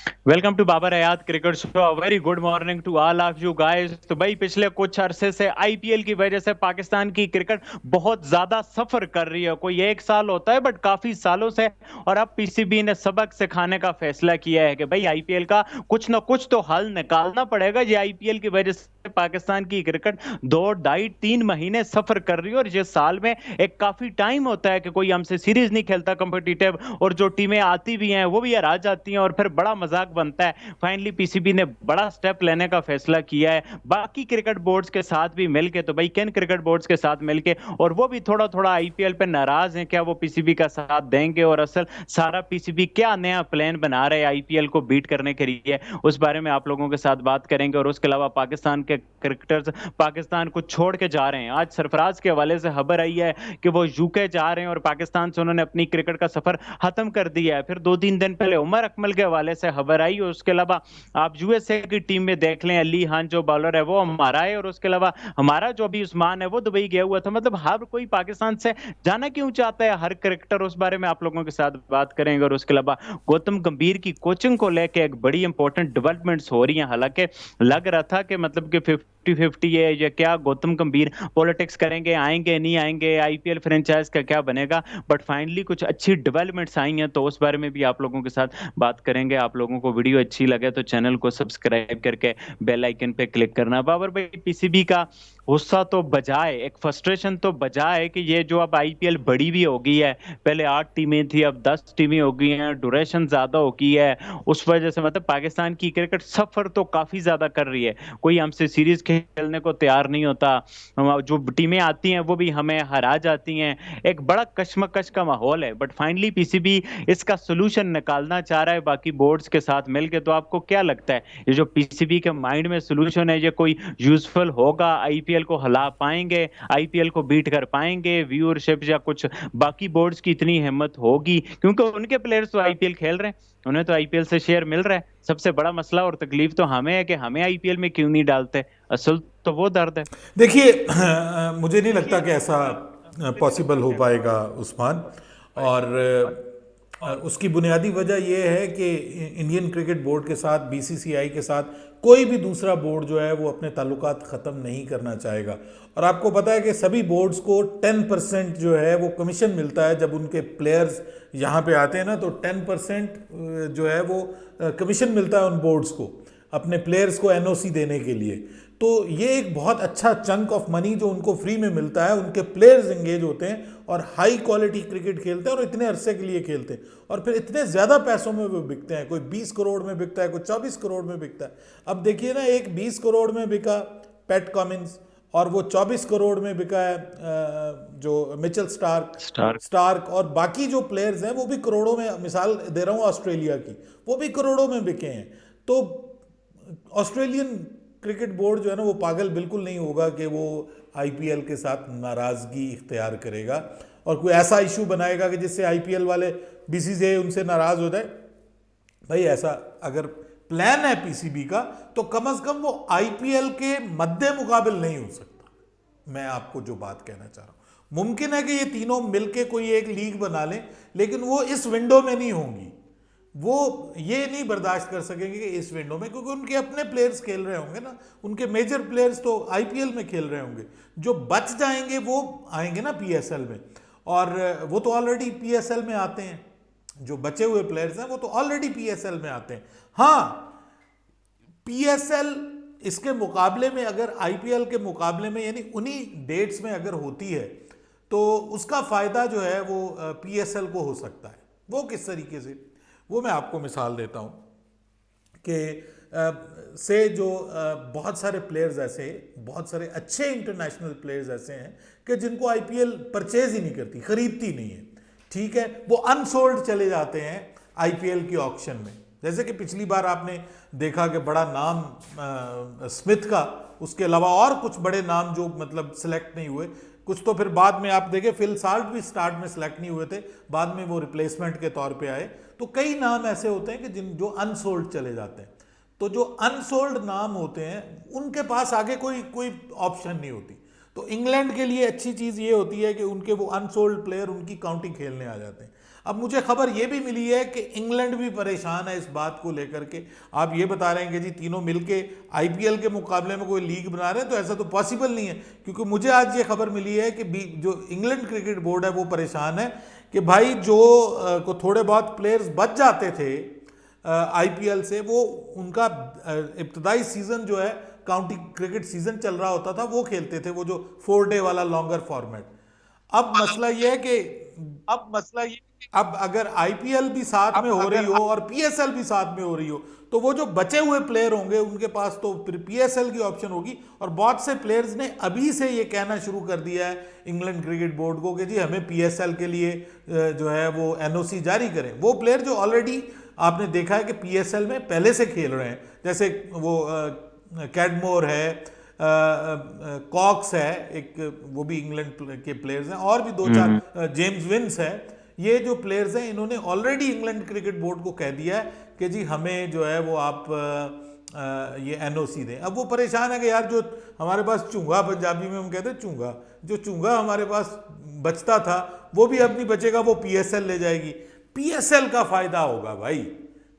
Welcome to Babar Hayat cricket show. Very good morning to all of you guys. तो भाई पिछले कुछ अरसे से आईपीएल की वजह से पाकिस्तान की क्रिकेट बहुत ज्यादा सफर कर रही है। कोई एक साल होता है बट काफी सालों से। और अब पीसीबी ने सबक सिखाने का फैसला किया है कि भाई आईपीएल का कुछ ना कुछ तो हल निकालना पड़ेगा। ये आईपीएल की वजह से पाकिस्तान की क्रिकेट 2 ढाई 3 महीने सफर कर रही है। और ये साल में एक काफी टाइम होता है कि कोई हमसे सीरीज नहीं खेलता कम्पिटिटिव, और जो टीमें आती भी हैं वो भी हरा जाती हैं और फिर बड़ा मजाक बनता है। फाइनली पीसीबी ने बड़ा स्टेप लेने का फैसला किया है बाकी क्रिकेट बोर्ड्स के साथ भी मिलके। तो भाई किन क्रिकेट बोर्ड्स के साथ मिलके, और वो भी थोड़ा थोड़ा आईपीएल पे नाराज हैं, क्या वो पीसीबी का साथ देंगे और असल सारा पीसीबी क्या नया प्लान बना रहे हैं आईपीएल को बीट करने के लिए, उस बारे में आप लोगों के साथ बात करेंगे। और उसके अलावा पाकिस्तान के क्रिकेटर्स पाकिस्तान को छोड़ के जा रहे हैं। आज सरफराज के हवाले से खबर आई है कि वो यूके जा रहे हैं और पाकिस्तान से उन्होंने अपनी क्रिकेट का सफर खत्म कर दिया है। फिर 2 3 दिन पहले उमर अकमल के हवाले से खबर आई। और उसके अलावा आप यूएसए की टीम में देख लें, अली खान जो बॉलर है वो हमारा है। और उसके अलावा हमारा जो अभी उस्मान है वो दुबई गया हुआ था। मतलब हर कोई पाकिस्तान से जाना क्यों चाहता है, हर क्रिकेटर, उस बारे में आप लोगों के साथ बात करेंगे। और उसके अलावा गौतम गंभीर की कोचिंग को लेकर एक बड़ी इंपॉर्टेंट डेवलपमेंट्स हो रही हैं। हालांकि लग रहा था कि मतलब कि 50-50 है या क्या, गौतम गंभीर पॉलिटिक्स करेंगे, आएंगे नहीं आएंगे, आईपीएल फ्रेंचाइज का क्या बनेगा। बट फाइनली कुछ अच्छी डेवलपमेंट्स आई हैं, तो उस बारे में भी आप लोगों के साथ बात करेंगे। आप लोगों को वीडियो अच्छी लगे तो चैनल को सब्सक्राइब करके बेल आइकन पे क्लिक करना। बाबर भाई, पीसीबी का गुस्सा तो बजाए, एक फ्रस्ट्रेशन तो बजाए कि ये जो अब आईपीएल बड़ी भी हो गई है, पहले 8 टीमें थी अब 10 टीमें हो गई हैं, ड्यूरेशन ज्यादा हो गई है। उस वजह से मतलब पाकिस्तान की क्रिकेट सफर तो काफी ज्यादा कर रही है। कोई हमसे सीरीज खेलने को तैयार नहीं होता। जो टीमें आती हैं वो भी हमें हरा जाती हैं। एक बड़ा कश्मकश का माहौल है। बट फाइनली पीसीबी इसका सोल्यूशन निकालना चाह रहा है बाकी बोर्ड्स के साथ मिलकर। तो आपको क्या लगता है, ये जो पीसीबी के माइंड में सोल्यूशन है, ये कोई यूजफुल होगा? आईपीएल को हिला पाएंगे, आईपीएल को बीट कर पाएंगे व्यूअरशिप, या कुछ बाकी बोर्ड्स की इतनी हिम्मत होगी? क्योंकि उनके प्लेयर्स तो आईपीएल खेल रहे हैं, उन्हें तो आईपीएल से शेयर मिल रहा है। सबसे बड़ा मसला और तकलीफ तो हमें है कि हमें आईपीएल में क्यों नहीं डालते। असल तो वो दर्द है। देखिए, मुझे नहीं लगता कि ऐसा पॉसिबल हो पाएगा उस्मान। और उसकी बुनियादी वजह यह है कि इंडियन क्रिकेट बोर्ड के साथ, बीसीसीआई के साथ कोई भी दूसरा बोर्ड जो है वो अपने ताल्लुकात ख़त्म नहीं करना चाहेगा। और आपको पता है कि सभी बोर्ड्स को 10% जो है वो कमीशन मिलता है। जब उनके प्लेयर्स यहाँ पे आते हैं ना, तो 10% जो है वो कमीशन मिलता है उन बोर्ड्स को अपने प्लेयर्स को एनओसी देने के लिए। तो ये एक बहुत अच्छा चंक ऑफ मनी जो उनको फ्री में मिलता है। उनके प्लेयर्स एंगेज होते हैं और हाई क्वालिटी क्रिकेट खेलते हैं और इतने अरसे के लिए खेलते हैं, और फिर इतने ज़्यादा पैसों में वो बिकते हैं। कोई 20 करोड़ में बिकता है, कोई 24 करोड़ में बिकता है। अब देखिए ना, एक 20 करोड़ में बिका पैट कमिंस, और वो 24 करोड़ में बिका है जो मिचेल स्टार्क स्टार। स्टार्क और बाकी जो प्लेयर्स हैं वो भी करोड़ों में। मिसाल दे रहा हूँ ऑस्ट्रेलिया की, वो भी करोड़ों में बिके हैं। तो ऑस्ट्रेलियन क्रिकेट बोर्ड जो है ना, वो पागल बिल्कुल नहीं होगा कि वो आईपीएल के साथ नाराज़गी इख्तियार करेगा और कोई ऐसा इशू बनाएगा कि जिससे आईपीएल वाले, बीसीसीआई उनसे नाराज़ हो जाए। भाई ऐसा अगर प्लान है पीसीबी का, तो कम से कम वो आईपीएल के मद्दे मुकाबिल नहीं हो सकता। मैं आपको जो बात कहना चाह रहा हूं, मुमकिन है कि ये तीनों मिलके कोई एक लीग बना लें, लेकिन वो इस विंडो में नहीं होंगी। वो ये नहीं बर्दाश्त कर सकेंगे कि इस विंडो में, क्योंकि उनके अपने प्लेयर्स खेल रहे होंगे ना, उनके मेजर प्लेयर्स तो आईपीएल में खेल रहे होंगे। जो बच जाएंगे वो आएंगे ना पीएसएल में, और वो तो ऑलरेडी पीएसएल में आते हैं। जो बचे हुए प्लेयर्स हैं वो तो ऑलरेडी पीएसएल में आते हैं। हाँ, पीएसएल इसके मुकाबले में, अगर आईपीएल के मुकाबले में, यानी उन्हीं डेट्स में अगर होती है, तो उसका फायदा जो है वो पीएसएल को हो सकता है। वो किस तरीके से, वो मैं आपको मिसाल देता हूं कि से जो बहुत सारे प्लेयर्स ऐसे, बहुत सारे अच्छे इंटरनेशनल प्लेयर्स ऐसे हैं कि जिनको आईपीएल परचेज ही नहीं करती, खरीदती नहीं है। ठीक है, वो अनसोल्ड चले जाते हैं आईपीएल की ऑक्शन में। जैसे कि पिछली बार आपने देखा कि बड़ा नाम स्मिथ का, उसके अलावा और कुछ बड़े नाम जो मतलब सिलेक्ट नहीं हुए। कुछ तो फिर बाद में आप देखें, फिल साल्ट भी स्टार्ट में सिलेक्ट नहीं हुए थे, बाद में वो रिप्लेसमेंट के तौर पे आए। तो कई नाम ऐसे होते हैं कि जो अनसोल्ड चले जाते हैं। तो जो अनसोल्ड नाम होते हैं उनके पास आगे कोई कोई ऑप्शन नहीं होती। तो इंग्लैंड के लिए अच्छी चीज़ ये होती है कि उनके वो अनसोल्ड प्लेयर उनकी काउंटी खेलने आ जाते हैं। अब मुझे खबर ये भी मिली है कि इंग्लैंड भी परेशान है इस बात को लेकर के। आप ये बता रहे हैं कि जी तीनों मिलके आईपीएल के मुकाबले में कोई लीग बना रहे हैं, तो ऐसा तो पॉसिबल नहीं है, क्योंकि मुझे आज ये खबर मिली है कि जो इंग्लैंड क्रिकेट बोर्ड है वो परेशान है कि भाई जो को थोड़े बहुत प्लेयर्स बच जाते थे आईपीएल से, वो उनका इब्तदाई सीजन जो है, काउंटी क्रिकेट सीजन चल रहा होता था, वो खेलते थे, वो जो 4 डे वाला लॉन्गर फॉर्मेट। अब मसला ये है कि अब अगर आईपीएल भी साथ में हो रही हो और पीएसएल भी साथ में हो रही हो, तो वो जो बचे हुए प्लेयर होंगे उनके पास तो फिर पीएसएल की ऑप्शन होगी। और बहुत से प्लेयर्स ने अभी से ये कहना शुरू कर दिया है इंग्लैंड क्रिकेट बोर्ड को कि जी हमें पीएसएल के लिए जो है वो एनओसी जारी करें। वो प्लेयर जो ऑलरेडी आपने देखा है कि पीएसएल में पहले से खेल रहे हैं, जैसे वो कैडमोर है, कॉक्स है एक, वो भी इंग्लैंड के प्लेयर्स हैं, और भी दो चार, जेम्स विंस है, ये जो प्लेयर्स हैं इन्होंने ऑलरेडी इंग्लैंड क्रिकेट बोर्ड को कह दिया है कि जी हमें जो है वो आप ये एनओसी दें। अब वो परेशान है कि यार जो हमारे पास चूंगा, पंजाबी में हम कहते हैं चूंगा, जो चूंगा हमारे पास बचता था वो भी अब नहीं बचेगा, वो पीएसएल ले जाएगी। पीएसएल का फायदा होगा भाई,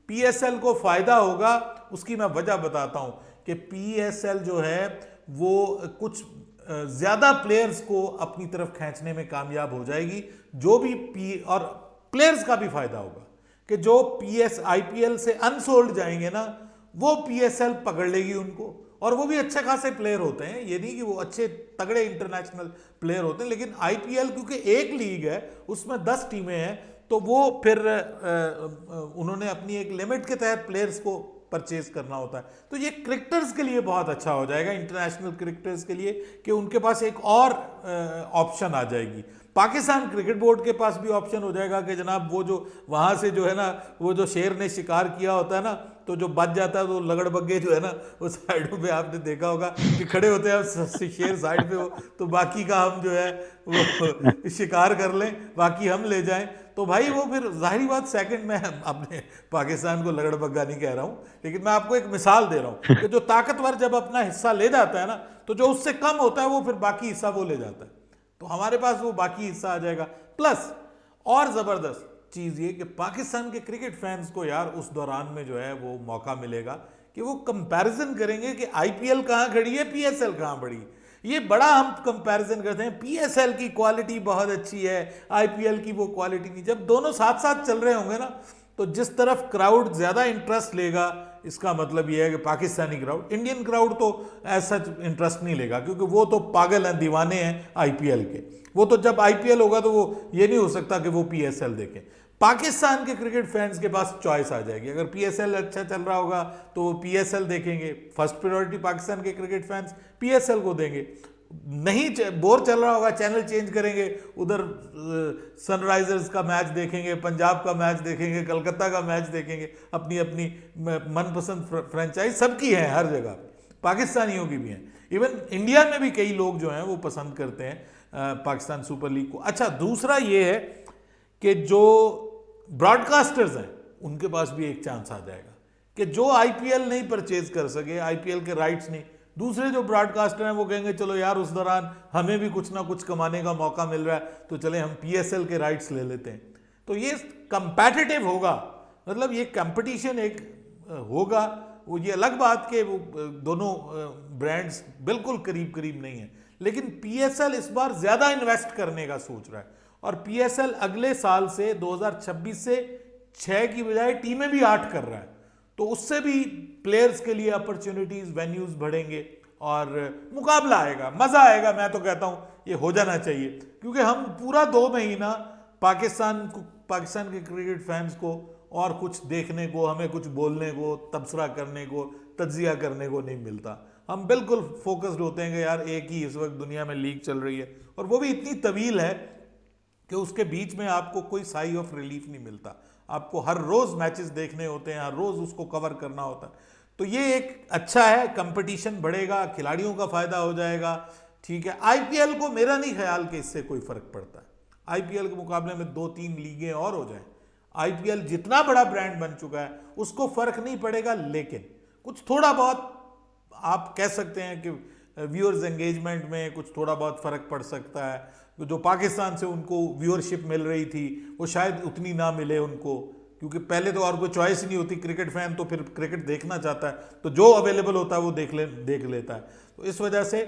पीएसएल को फायदा होगा। उसकी मैं वजह बताता हूं कि पीएसएल जो है वो कुछ ज्यादा प्लेयर्स को अपनी तरफ खींचने में कामयाब हो जाएगी, जो भी और प्लेयर्स का भी फायदा होगा कि जो आईपीएल से अनसोल्ड जाएंगे ना, वो पीएसएल पकड़ लेगी उनको। और वो भी अच्छे खासे प्लेयर होते हैं, ये नहीं कि वो अच्छे तगड़े इंटरनेशनल प्लेयर होते हैं, लेकिन आईपीएल क्योंकि एक लीग है उसमें 10 टीमें हैं, तो वो फिर उन्होंने अपनी एक लिमिट के तहत प्लेयर्स को परचेज करना होता है। तो ये क्रिकेटर्स के लिए बहुत अच्छा हो जाएगा, इंटरनेशनल क्रिकेटर्स के लिए, कि उनके पास एक और ऑप्शन आ जाएगी। पाकिस्तान क्रिकेट बोर्ड के पास भी ऑप्शन हो जाएगा कि जनाब वो जो वहां से जो है ना, वो जो शेर ने शिकार किया होता है ना, तो जो बच जाता है तो लगड़बग्गे जो है ना वो साइडों पे आपने देखा होगा कि खड़े होते हैं, शेर साइड पे हो तो बाकी का हम जो है वो शिकार कर लें, बाकी हम ले जाएं। तो भाई वो फिर जाहिर बात, सेकंड में अपने पाकिस्तान को लगड़बग्गा नहीं कह रहा हूं, लेकिन मैं आपको एक मिसाल दे रहा हूं कि जो ताकतवर जब अपना हिस्सा ले जाता है ना, तो जो उससे कम होता है वो फिर बाकी हिस्सा वो ले जाता है। तो हमारे पास वो बाकी हिस्सा आ जाएगा। प्लस और जबरदस्त चीज ये कि पाकिस्तान के क्रिकेट फैंस को यार उस दौरान में जो है वो मौका मिलेगा कि वो कंपैरिजन करेंगे कि आईपीएल कहां खड़ी है, पीएसएल कहां बड़ी। ये बड़ा हम कंपैरिजन करते हैं, पीएसएल की क्वालिटी बहुत अच्छी है, आईपीएल की वो क्वालिटी नहीं। जब दोनों साथ साथ चल रहे होंगे ना, तो जिस तरफ क्राउड ज्यादा इंटरेस्ट लेगा, इसका मतलब यह है कि पाकिस्तानी क्राउड, इंडियन क्राउड तो ऐसा इंटरेस्ट नहीं लेगा, क्योंकि वो तो पागल हैं, दीवाने हैं आईपीएल के। वो तो जब आईपीएल होगा तो वो ये नहीं हो सकता कि वो पीएसएल देखें। पाकिस्तान के क्रिकेट फैंस के पास चॉइस आ जाएगी, अगर पीएसएल अच्छा चल रहा होगा तो वो पीएसएल देखेंगे, फर्स्ट प्रायोरिटी पाकिस्तान के क्रिकेट फैंस पीएसएल को देंगे। नहीं बोर चल रहा होगा, चैनल चेंज करेंगे, उधर सनराइजर्स का मैच देखेंगे, पंजाब का मैच देखेंगे, कलकत्ता का मैच देखेंगे, अपनी अपनी मनपसंद फ्रेंचाइज सबकी है हर जगह, पाकिस्तानियों की भी है। इवन इंडिया में भी कई लोग जो हैं वो पसंद करते हैं पाकिस्तान सुपर लीग को। अच्छा, दूसरा ये है कि जो ब्रॉडकास्टर्स हैं उनके पास भी एक चांस आ जाएगा कि जो आईपीएल नहीं परचेज कर सके, आईपीएल के राइट्स नहीं, दूसरे जो ब्रॉडकास्टर हैं वो कहेंगे चलो यार उस दौरान हमें भी कुछ ना कुछ कमाने का मौका मिल रहा है, तो चले हम पीएसएल के राइट्स ले लेते हैं। तो ये कंपेटिटिव होगा, मतलब ये कंपटीशन एक होगा। वो ये अलग बात के वो दोनों ब्रांड्स बिल्कुल करीब करीब नहीं है, लेकिन पीएसएल इस बार ज्यादा इन्वेस्ट करने का सोच रहा है, और पीएसएल अगले साल से 2026 से 6 की बजाय टीमें भी 8 कर रहा है। तो उससे भी प्लेयर्स के लिए अपॉर्चुनिटीज, वेन्यूज बढ़ेंगे और मुकाबला आएगा, मजा आएगा। मैं तो कहता हूं ये हो जाना चाहिए, क्योंकि हम पूरा 2 महीना पाकिस्तान के क्रिकेट फैंस को और कुछ देखने को, हमें कुछ बोलने को, तबसरा करने को, तज्जिया करने को नहीं मिलता। हम बिल्कुल फोकस्ड होते हैं कि यार एक ही इस वक्त दुनिया में लीग चल रही है, और वो भी इतनी तवील है कि उसके बीच में आपको कोई साई ऑफ रिलीफ नहीं मिलता। आपको हर रोज मैचेस देखने होते हैं, हर रोज उसको कवर करना होता है। तो ये एक अच्छा है, कंपटीशन बढ़ेगा, खिलाड़ियों का फायदा हो जाएगा, ठीक है। आईपीएल को मेरा नहीं ख्याल कि इससे कोई फर्क पड़ता है। आईपीएल के मुकाबले में 2-3 लीगें और हो जाएं, आईपीएल जितना बड़ा ब्रांड बन चुका है उसको फर्क नहीं पड़ेगा। लेकिन कुछ थोड़ा बहुत आप कह सकते हैं कि व्यूअर्स एंगेजमेंट में कुछ थोड़ा बहुत फ़र्क पड़ सकता है। जो पाकिस्तान से उनको व्यूअरशिप मिल रही थी वो शायद उतनी ना मिले उनको, क्योंकि पहले तो और कोई चॉइस ही नहीं होती, क्रिकेट फैन तो फिर क्रिकेट देखना चाहता है तो जो अवेलेबल होता है वो देख लेता है। तो इस वजह से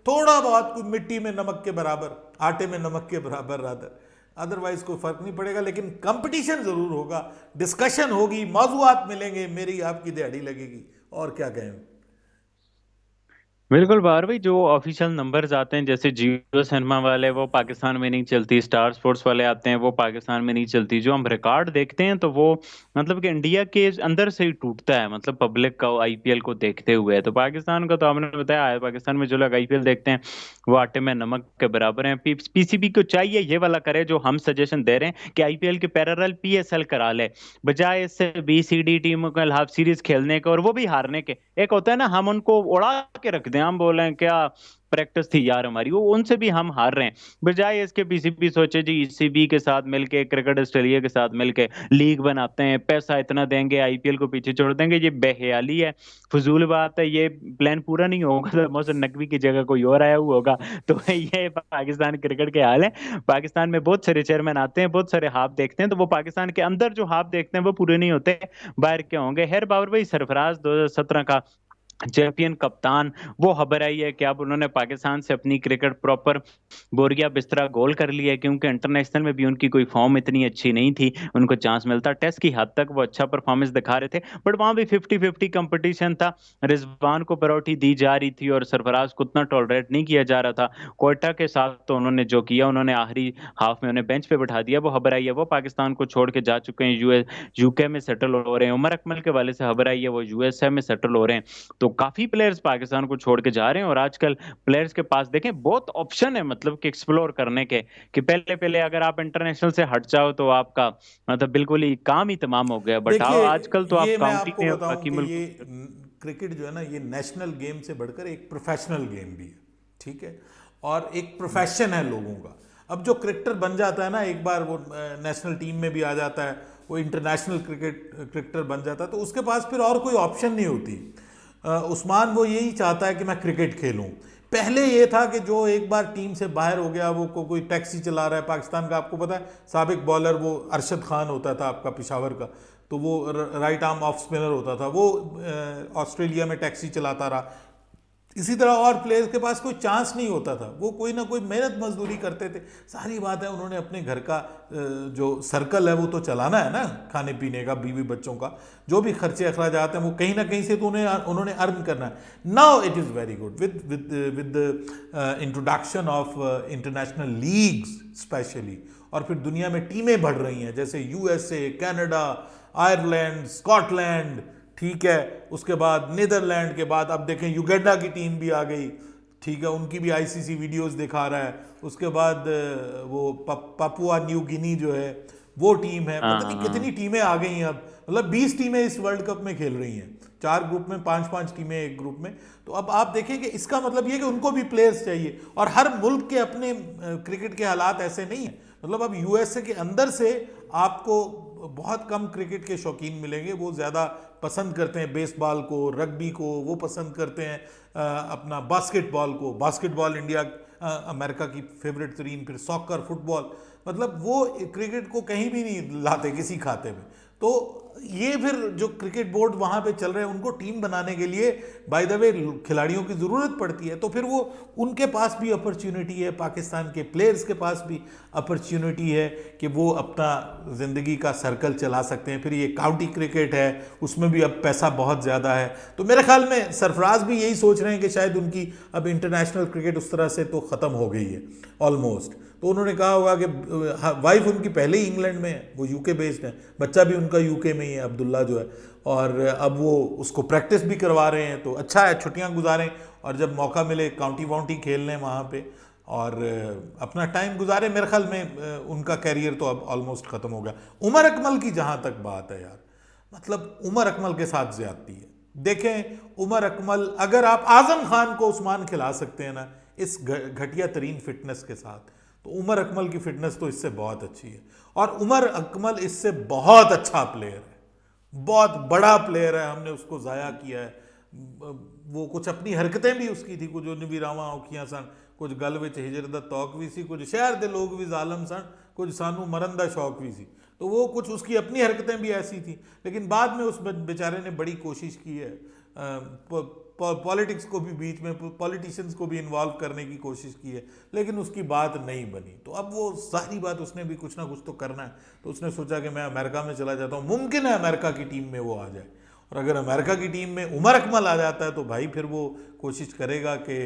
थोड़ा बहुत कुछ मिट्टी में नमक के बराबर, आटे में नमक के बराबर रादर, अदरवाइज कोई फर्क नहीं पड़ेगा। लेकिन कंपटीशन जरूर होगा, डिस्कशन होगी, मौजूआत मिलेंगे, मेरी आपकी दिहाड़ी लगेगी, और क्या कहें। बिल्कुल बाहर भाई, जो ऑफिशियल नंबर्स आते हैं जैसे जियो सिनेमा वाले वो पाकिस्तान में नहीं चलती, स्टार स्पोर्ट्स वाले आते हैं वो पाकिस्तान में नहीं चलती, जो हम रिकॉर्ड देखते हैं तो वो मतलब कि इंडिया के अंदर से ही टूटता है, मतलब पब्लिक का आईपीएल को देखते हुए। तो पाकिस्तान का तो आपने बताया है, पाकिस्तान में जो लोग आईपीएल देखते हैं वो आटे में नमक के बराबर हैं। पीसीबी को चाहिए ये वाला करे जो हम सजेशन दे रहे हैं कि आईपीएल के पैरेलल पीएसएल करा ले, बजाय इससे बीसीडी टीमों का हाफ सीरीज खेलने के और वो भी हारने के। एक होता है ना, हम उनको उड़ा के रख दें, हम बोले क्या प्रैक्टिस थी यार हमारी, वो उनसे भी हम हार रहे हैं। बजाय इसके पीसीबी सोचे जी ईसीबी के साथ मिलके, क्रिकेट ऑस्ट्रेलिया के साथ मिलके लीग बनाते हैं, पैसा इतना देंगे, आईपीएल को पीछे छोड़ देंगे, ये बेख्याली है, फजूल बात है। ये प्लान पूरा नहीं होगा तो मोहसिन नकवी की जगह कोई और आया हुआ होगा। तो ये पाकिस्तान क्रिकेट के हाल है। पाकिस्तान में बहुत सारे चेयरमैन आते हैं, बहुत सारे हाफ देखते हैं, तो वो पाकिस्तान के अंदर जो हाफ देखते हैं वो पूरे नहीं होते, बाहर के होंगे। खैर बाबर भाई, सरफराज 2017 का चैंपियन कप्तान, वो खबर आई है कि अब उन्होंने पाकिस्तान से अपनी क्रिकेट प्रॉपर बोरिया बिस्तरा गोल कर लिया है, क्योंकि इंटरनेशनल में भी उनकी कोई फॉर्म इतनी अच्छी नहीं थी, उनको चांस मिलता। टेस्ट की हद तक वो अच्छा परफॉर्मेंस दिखा रहे थे, बट वहां भी 50-50 कंपटीशन था, रिजवान को प्रायोरिटी दी जा रही थी और सरफराज को उतना टॉलरेट नहीं किया जा रहा था। कोयटा के साथ तो उन्होंने जो किया, उन्होंने आखिरी हाफ में उन्हें बेंच पे बैठा दिया। वो खबर आई है वो पाकिस्तान को छोड़ के जा चुके हैं, यूके में सेटल हो रहे हैं। उमर अकमल के वाले से खबर आई है वो यूएसए में सेटल हो रहे हैं। तो काफी प्लेयर्स पाकिस्तान को छोड़ के जा रहे हैं, और आजकल प्लेयर्स के पास देखें बहुत ऑप्शन है, मतलब कि एक्सप्लोर करने के, कि पहले पहले अगर आप इंटरनेशनल से हट जाओ तो आपका मतलब बिल्कुल ही काम ही तमाम हो गया, बट आओ देखिए, आजकल तो आप ये मैं काउंटी आपको में बताऊं बाकी कि मुल्कों ये में। क्रिकेट जो है ना, ये नेशनल गेम से बढ़कर एक प्रोफेशनल गेम भी है, ठीक है, और एक प्रोफेशन है लोगों का। अब जो क्रिकेटर बन जाता है ना, एक बार वो नेशनल टीम में भी आ जाता है, वो इंटरनेशनल क्रिकेटर बन जाता है, तो उसके पास फिर और कोई ऑप्शन नहीं होती। उस्मान वो यही चाहता है कि मैं क्रिकेट खेलूं। पहले ये था कि जो एक बार टीम से बाहर हो गया वो कोई टैक्सी चला रहा है पाकिस्तान का, आपको पता है साबिक बॉलर वो अरशद खान होता था आपका पिशावर का, तो वो राइट आर्म ऑफ स्पिनर होता था, वो ऑस्ट्रेलिया में टैक्सी चलाता रहा। इसी तरह और प्लेयर्स के पास कोई चांस नहीं होता था, वो कोई ना कोई मेहनत मजदूरी करते थे। सारी बात है, उन्होंने अपने घर का जो सर्कल है वो तो चलाना है ना, खाने पीने का, बीवी बच्चों का, जो भी खर्चे अखराजात हैं वो कहीं ना कहीं से तो उन्होंने अर्न करना है। Now it is very good with with with introduction of international leagues specially, और फिर दुनिया में टीमें बढ़ रही हैं, जैसे यूएसए, कनाडा, आयरलैंड, स्कॉटलैंड, ठीक है, उसके बाद नीदरलैंड के बाद अब देखें युगांडा की टीम भी आ गई, ठीक है, उनकी भी आईसीसी वीडियोस दिखा रहा है। उसके बाद वो पापुआ न्यू गिनी जो है वो टीम है, पता नहीं हाँ कितनी टीमें आ गई हैं अब, मतलब 20 टीमें इस वर्ल्ड कप में खेल रही हैं, 4 ग्रुप में, 5-5 टीमें एक ग्रुप में। तो अब आप देखें कि इसका मतलब ये कि उनको भी प्लेयर्स चाहिए, और हर मुल्क के अपने क्रिकेट के हालात ऐसे नहीं है। मतलब अब यूएसए के अंदर से आपको बहुत कम क्रिकेट के शौकीन मिलेंगे, वो ज़्यादा पसंद करते हैं बेसबॉल को, रग्बी को, वो पसंद करते हैं अपना बास्केटबॉल को। बास्केटबॉल इंडिया अमेरिका की फेवरेट तरीन, फिर सॉकर, फुटबॉल, मतलब वो क्रिकेट को कहीं भी नहीं लाते किसी खाते में। तो ये फिर जो क्रिकेट बोर्ड वहाँ पे चल रहे हैं, उनको टीम बनाने के लिए बाय द वे खिलाड़ियों की ज़रूरत पड़ती है, तो फिर वो उनके पास भी अपॉर्चुनिटी है, पाकिस्तान के प्लेयर्स के पास भी अपॉर्चुनिटी है कि वो अपना ज़िंदगी का सर्कल चला सकते हैं। फिर ये काउंटी क्रिकेट है, उसमें भी अब पैसा बहुत ज़्यादा है। तो मेरे ख्याल में सरफराज भी यही सोच रहे हैं कि शायद उनकी अब इंटरनेशनल क्रिकेट उस तरह से तो ख़त्म हो गई है ऑलमोस्ट। तो उन्होंने कहा होगा कि वाइफ उनकी पहले ही इंग्लैंड में है, वो यूके बेस्ड है, बच्चा भी उनका यूके में ही है, अब्दुल्ला जो है, और अब वो उसको प्रैक्टिस भी करवा रहे हैं। तो अच्छा है, छुट्टियां गुजारें, और जब मौका मिले काउंटी वाउंटी खेल लें वहाँ पे, और अपना टाइम गुजारे। मेरे ख्याल में उनका कैरियर तो अब ऑलमोस्ट ख़त्म हो गया। उमर अकमल की जहाँ तक बात है यार, मतलब उमर अकमल के साथ ज्यादती है। देखें, उमर अकमल, अगर आप आजम खान को उस्मान खिला सकते हैं ना इस घटिया तरीन फिटनेस के साथ, तो उमर अकमल की फिटनेस तो इससे बहुत अच्छी है। और उमर अकमल इससे बहुत अच्छा प्लेयर है, बहुत बड़ा प्लेयर है, हमने उसको ज़ाया किया है। वो कुछ अपनी हरकतें भी उसकी थी, कुछ उन भी रावां औखियां सन, कुछ गल विच हिजर दा तौक भी सी, कुछ शहर दे लोग भी जालम सन, कुछ सानू मरन दा शौक भी सी। तो वो कुछ उसकी अपनी हरकतें भी ऐसी थी, लेकिन बाद में उस बेचारे ने बड़ी कोशिश की है पॉलिटिक्स को भी बीच में, पॉलिटिशियंस को भी इन्वॉल्व करने की कोशिश की है, लेकिन उसकी बात नहीं बनी। तो अब वो सारी बात उसने भी कुछ ना कुछ तो करना है, तो उसने सोचा कि मैं अमेरिका में चला जाता हूँ, मुमकिन है अमेरिका की टीम में वो आ जाए, और अगर अमेरिका की टीम में उमर अकमल आ जाता है तो भाई फिर वो कोशिश करेगा कि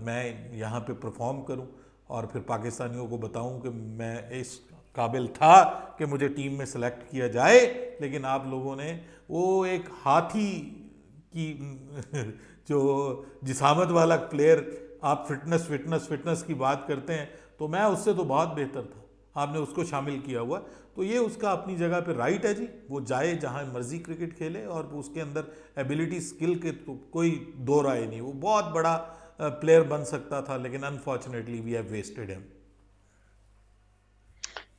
मैं यहाँ पे परफॉर्म करूँ और फिर पाकिस्तानियों को बताऊँ कि मैं इस काबिल था कि मुझे टीम में सेलेक्ट किया जाए, लेकिन आप लोगों ने वो एक हाथी की जो जिसामत वाला प्लेयर, आप फिटनेस फिटनेस फिटनेस की बात करते हैं, तो मैं उससे तो बहुत बेहतर था, आपने उसको शामिल किया हुआ। तो ये उसका अपनी जगह पे राइट है जी, वो जाए जहाँ मर्जी क्रिकेट खेले, और उसके अंदर एबिलिटी स्किल के तो कोई दो राय नहीं, वो बहुत बड़ा प्लेयर बन सकता था, लेकिन unfortunately we have wasted him.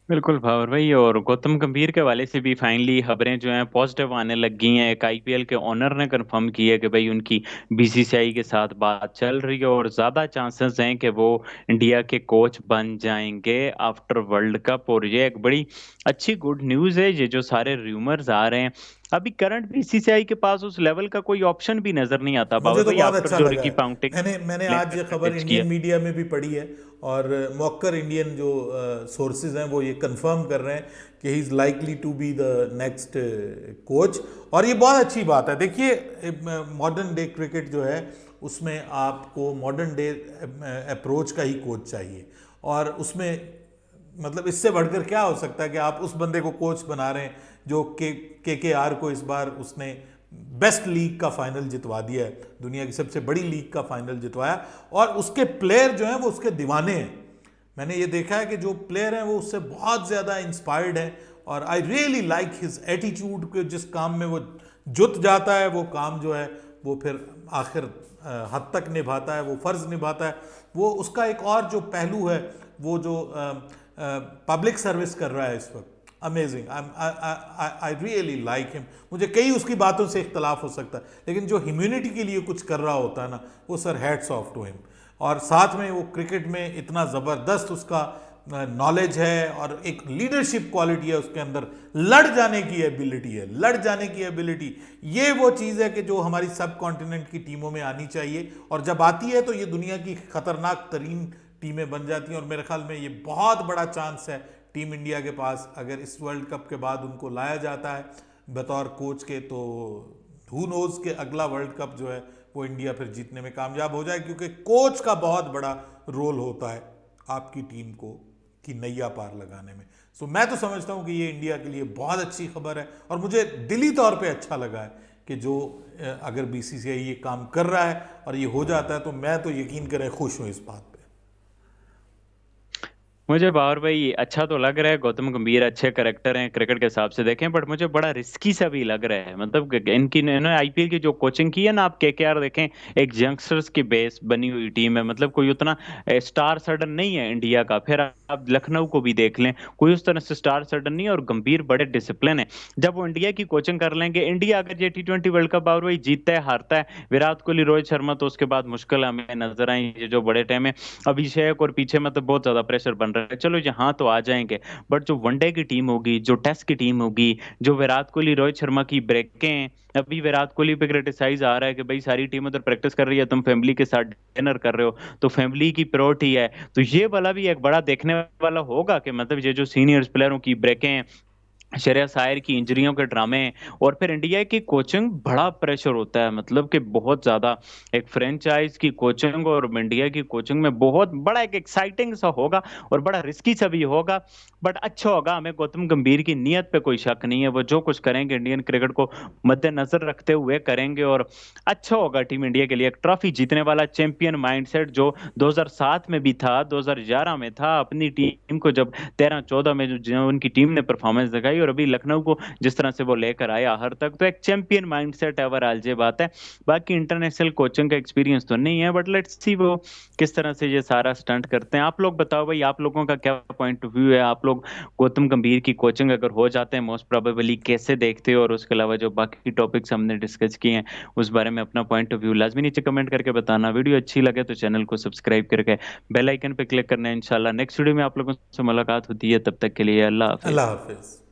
बिल्कुल भावर भाई, और गौतम गंभीर के वाले से भी फाइनली खबरें जो हैं पॉजिटिव आने लग गई हैं। एक आईपीएल के ओनर ने कंफर्म किया है कि भाई उनकी बीसीसीआई के साथ बात चल रही है और ज़्यादा चांसेस हैं कि वो इंडिया के कोच बन जाएंगे आफ्टर वर्ल्ड कप। और ये एक बड़ी अच्छी गुड न्यूज़ है। ये जो सारे र्यूमर्स आ रहे हैं, अभी करंट बीसीसीआई के पास उस लेवल का कोई ऑप्शन भी नजर नहीं आता मुझे पावर तो भाई, बहुत आफ्टर अच्छा जो लगा रिकी है। पाउंटिंग मैंने ने आज ये खबर डिच इंडियन किया। मीडिया में भी पढ़ी है, और मॉकर इंडियन जो सोर्सेज हैं वो ये कंफर्म कर रहे हैं कि he is likely to be the next coach, और ये बहुत अच्छी बात है। देखिए मॉडर्न डे क्रिकेट जो है उसमें आपको मॉडर्न डे अप्रोच का ही कोच चाहिए, और उसमें मतलब इससे बढ़कर क्या हो सकता है कि आप उस बंदे को कोच बना रहे हैं जो के आर को इस बार उसने बेस्ट लीग का फाइनल जितवा दिया है, दुनिया की सबसे बड़ी लीग का फाइनल जितवाया, और उसके प्लेयर जो हैं वो उसके दीवाने हैं। मैंने ये देखा है कि जो प्लेयर हैं वो उससे बहुत ज़्यादा इंस्पायर्ड हैं, और I really like his attitude के, जिस काम में वो जुट जाता है वो काम जो है वो फिर आखिर हद तक निभाता है, वो फ़र्ज़ निभाता है। वो उसका एक और जो पहलू है, वो जो पब्लिक सर्विस कर रहा है इस वक्त, amazing. I really like him. मुझे कई उसकी बातों से इख्तलाफ हो सकता है, लेकिन जो ह्यूमैनिटी के लिए कुछ कर रहा होता है ना, वो sir hats off to him. और साथ में वो क्रिकेट में इतना ज़बरदस्त उसका नॉलेज है, और एक लीडरशिप क्वालिटी है उसके अंदर, लड़ जाने की एबिलिटी है, लड़ जाने की एबिलिटी। ये वो चीज़ है कि जो हमारी सब कॉन्टिनेंट की टीमों में आनी चाहिए, और जब आती है तो ये दुनिया की खतरनाक तरीन टीमें बन जाती हैं। और मेरे ख्याल में ये बहुत बड़ा चांस है टीम इंडिया के पास, अगर इस वर्ल्ड कप के बाद उनको लाया जाता है बतौर कोच के, तो हु नोज के अगला वर्ल्ड कप जो है वो इंडिया फिर जीतने में कामयाब हो जाए, क्योंकि कोच का बहुत बड़ा रोल होता है आपकी टीम को की नैया पार लगाने में। सो मैं तो समझता हूँ कि ये इंडिया के लिए बहुत अच्छी खबर है, और मुझे दिली तौर पे अच्छा लगा है कि जो अगर बीसीसीआई ये काम कर रहा है और ये हो जाता है, तो मैं तो यकीन करें खुश हूँ इस बात पे। मुझे बावर भाई अच्छा तो लग रहा है, गौतम गंभीर अच्छे करेक्टर हैं क्रिकेट के हिसाब से देखें, बट मुझे बड़ा रिस्की सा भी लग रहा है। मतलब कि इनकी इन्होंने आईपीएल की जो कोचिंग की है ना, आप केकेआर देखें, एक यंगस्टर्स की बेस बनी हुई टीम है, मतलब कोई उतना स्टार सडन नहीं है इंडिया का। फिर आप लखनऊ को भी देख लें, कोई उस तरह से स्टार सडन नहीं है, और गंभीर बड़े डिसिप्लिन है। जब वो इंडिया की कोचिंग कर लेंगे, इंडिया अगर ये टी20 वर्ल्ड कप बावर भाई जीतता है हारता है, विराट कोहली रोहित शर्मा तो उसके बाद मुश्किल हमें नजर आएंगे जो बड़े टाइम है। अभिषेक और पीछे मतलब बहुत ज्यादा प्रेशर बन रहा है, चलो यहाँ तो आ जाएंगे, बट जो वनडे की टीम होगी, जो टेस्ट की टीम होगी, जो विराट कोहली रोहित शर्मा की ब्रेकें हैं। अभी विराट कोहली पे क्रिटिसाइज आ रहा है कि भाई सारी टीम उधर प्रैक्टिस कर रही है, तुम फैमिली के साथ डिनर कर रहे हो, तो फैमिली की प्रायोरिटी है। तो ये वाला भी एक बड़ा देखने वाला होगा कि मतलब ये जो सीनियर्स प्लेयरों की ब्रेकें हैं, श्रेयस अय्यर की इंजरियों के ड्रामे, और फिर इंडिया की कोचिंग बड़ा प्रेशर होता है, मतलब कि बहुत ज्यादा। एक फ्रेंचाइज की कोचिंग और इंडिया की कोचिंग में बहुत बड़ा एक एक्साइटिंग सा होगा, और बड़ा रिस्की सा भी होगा, बट अच्छा होगा। हमें गौतम गंभीर की नीयत पे कोई शक नहीं है, वो जो कुछ करेंगे इंडियन क्रिकेट को मद्देनजर रखते हुए करेंगे, और अच्छा होगा टीम इंडिया के लिए। एक ट्रॉफी जीतने वाला चैंपियन माइंडसेट जो 2007 में भी था, 2011 में था, अपनी टीम को जब 13-14 में जो उनकी टीम ने परफॉर्मेंस दिखाई, दिखाई, और अभी लखनऊ को जिस तरह से वो लेकर आया हर तक, तो एक चैंपियन माइंडसेट है ओवरऑल, ये बात है। बाकी इंटरनेशनल कोचिंग का एक्सपीरियंस तो नहीं है, बट लेट्स सी वो किस तरह से ये सारा स्टंट करते हैं। आप लोग बताओ भाई, आप लोगों का क्या पॉइंट ऑफ व्यू है? आप लोग गौतम गंभीर की कोचिंग अगर हो जाते हैं मोस्ट प्रोबेबली, कैसे देखते हो? और उसके अलावा जो बाकी टॉपिक्स हमने डिस्कस किए हैं उस बारे में अपना पॉइंट ऑफ व्यू लाजमी नीचे कमेंट करके बताना। वीडियो अच्छी लगे तो चैनल को सब्सक्राइब करके बेल आइकन पे क्लिक करना है। इंशाल्लाह नेक्स्ट वीडियो में आप लोगों से मुलाकात होती है, तब तक के लिए अल्लाह हाफिज। अल्लाह हाफिज।